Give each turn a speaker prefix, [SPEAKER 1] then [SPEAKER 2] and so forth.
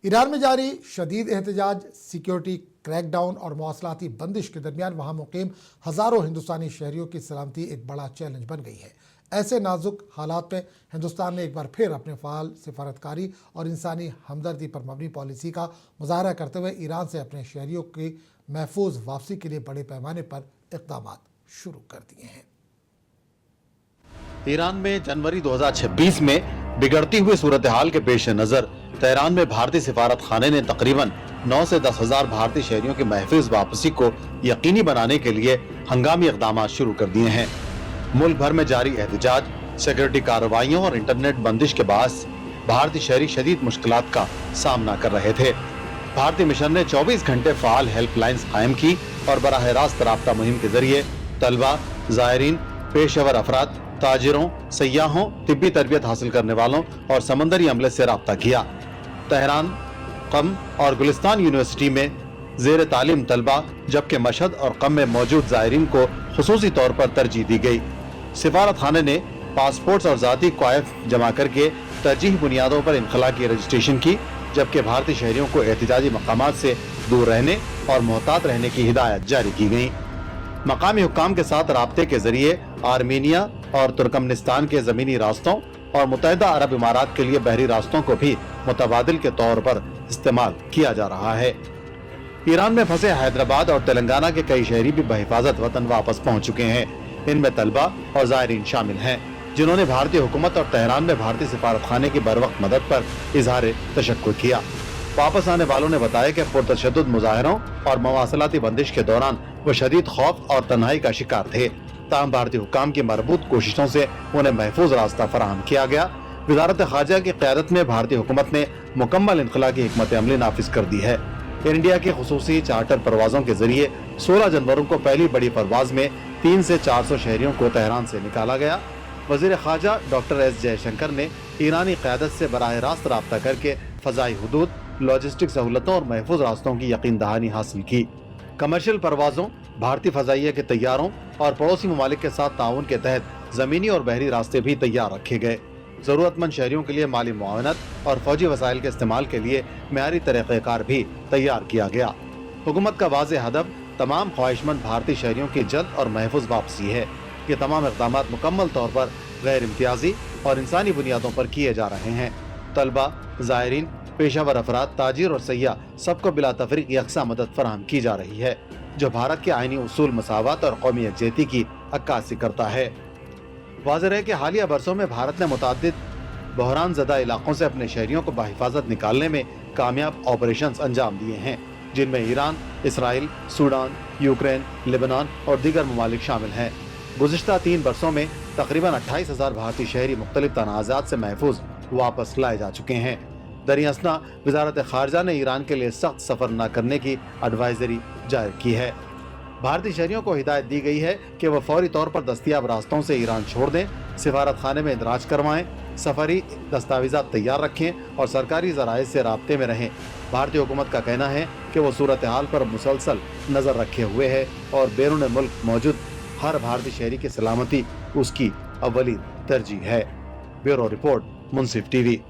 [SPEAKER 1] Iran में जारी शदीद एहतजाज, सिक्योरिटी क्रैकडाउन और मवासलाती बंदिश के दरमियान वहाँ मुकीम हज़ारों हिंदुस्तानी शहरियों की सलामती एक बड़ा चैलेंज बन गई है। ऐसे नाजुक हालात में हिंदुस्तान ने एक बार फिर अपने फ़ाल सिफारतकारी और इंसानी हमदर्दी पर मबनी पॉलिसी का मुजाहरा करते हुए ईरान से अपने शहरियों की महफूज वापसी के लिए बड़े पैमाने पर इक़दाम शुरू कर दिए हैं।
[SPEAKER 2] ईरान में जनवरी 2026 में बिगड़ती हुई सूरत हाल के पेश नज़र तेहरान में भारतीय सिफारत खाने ने तकरीबन 9 से 10 हज़ार भारतीय शहरियों की महफूज वापसी को यकीनी बनाने के लिए हंगामी इक़दाम शुरू कर दिए हैं। मुल्क भर में जारी एहतजाज, सिक्योरिटी कार्रवाइयों और इंटरनेट बंदिश के बायस भारतीय शहरी शदीद मुश्किलात का सामना कर रहे थे। भारतीय मिशन ने 24 घंटे फ़ाल हेल्पलाइंस कायम की और बराह रास्त राब्ता मुहिम के जरिए तलबा, ज़ायरीन, पेशेवर अफराद, ताजिरों, सयाहों, तिब्बी तरबियत हासिल करने वालों और समंदरी अमले से राब्ता किया। तेहरान, क़म और गुलिस्तान यूनिवर्सिटी में ज़ेर तालीम तलबा, जबकि मशहद और क़म में मौजूद ज़ायरीन को खुसूसी तौर पर तरजीह दी गई। सिफारत खाने ने पासपोर्ट्स और ज़ाती क्वायफ जमा करके तरजीह बुनियादों पर इनखला की रजिस्ट्रेशन की, जबकि भारतीय शहरियों को एहतिजाजी मकामात से दूर रहने और मोहतात रहने की हिदायत जारी की गई। मकामी हुक्काम के साथ राब्ते के जरिए आर्मीनिया और तुर्कमेनिस्तान के ज़मीनी रास्तों और मुत्तहिदा अरब इमारात के लिए बहरी रास्तों को भी मुतबादिल के तौर पर इस्तेमाल किया जा रहा है। ईरान में फंसे हैदराबाद और तेलंगाना के कई शहरी भी बहिफाजत वतन वापस पहुंच चुके हैं। इनमें तलबा और ज़ायरीन शामिल हैं, जिन्होंने भारतीय हुकूमत और तेहरान में भारतीय सिफारत खाने की बरवक्त मदद पर इजहार तशक्कुर किया। वापस आने वालों ने बताया कि पुरतशद्दुद मुजाहरों और मवासलाती बंदिश के दौरान वो शदीद खौफ और तन्हाई का शिकार थे। ताहम भारतीय हुक्काम की मरबूत कोशिशों से उन्हें महफूज रास्ता फराहम किया गया। वज़ारत ख़ारजा की क़यादत में भारतीय हुकूमत ने मुकम्मल इनखला की हिकमत अमली नाफिज कर दी है। इंडिया की खुसूसी चार्टर परवाज़ों के जरिए 16 जनवरी को पहली बड़ी परवाज़ में 300 से 400 शहरियों को तेहरान से निकाला गया। वज़ीर ख़ारजा डॉक्टर एस जयशंकर ने ईरानी क़यादत से बराह रास्त राब्ता करके फ़ज़ाई हुदूद, लॉजिस्टिक सहूलतों और महफूज रास्तों की यकीन दहानी हासिल की। कमर्शियल परवाज़ों, भारतीय फ़ज़ाइया के तैयारों और पड़ोसी ममालिक के साथ ताउन के तहत ज़मीनी और बहरी रास्ते भी तैयार रखे गए। ज़रूरतमंद शहरियों के लिए माली मुआवनत और फ़ौजी वसाइल के इस्तेमाल के लिए मेयारी तरीक़ाकार भी तैयार किया गया। हुकूमत का वाज़ेह हदफ तमाम ख्वाहिशमंद भारतीय शहरियों की जल्द और महफूज वापसी है। ये तमाम इक़दाम मुकम्मल तौर पर गैर इम्तियाजी और इंसानी बुनियादों पर किए जा रहे हैं। तलबा, ज़ायरीन, पेशावर अफराद, ताजिर और सयाह सबको बिला तफरीक यकसा मदद फराहम की जा रही है, जो भारत के आईनी उसूल, मसावत और कौमी यकजहती की अक्कासी करता है। वाज़ेह है कि हालिया बरसों में भारत ने मुतअद्दिद बहरान ज़दा इलाकों से अपने शहरियों को बहिफाजत निकालने में कामयाब ऑपरेशंस अंजाम दिए हैं, जिनमें Iran, Israel, Sudan, Ukraine, Lebanon और दीगर ममालिक शामिल हैं। गुज़िश्ता 3 बरसों में तकरीबन 28,000 भारतीय शहरी मुख्तलिफ तनाज़ात से महफूज वापस लाए जा चुके हैं। दरियासना वज़ारत ख़ारजा ने ईरान के लिए सख्त सफ़र न करने की एडवाइजरी जारी की है। भारतीय शहरियों को हिदायत दी गई है कि वह फौरी तौर पर दस्तयाब रास्तों से ईरान छोड़ दें, सिफारत खाने में इंदराज करवाएं, सफरी दस्तावेज़ात तैयार रखें और सरकारी ज़राए से राब्ते में रहें। भारतीय हुकूमत का कहना है कि वो सूरत हाल पर मुसलसल नज़र रखे हुए है और बैरून मुल्क मौजूद हर भारतीय शहरी की सलामती उसकी अव्वली तरजीह है। ब्यूरो रिपोर्ट, मुंसिफ टीवी।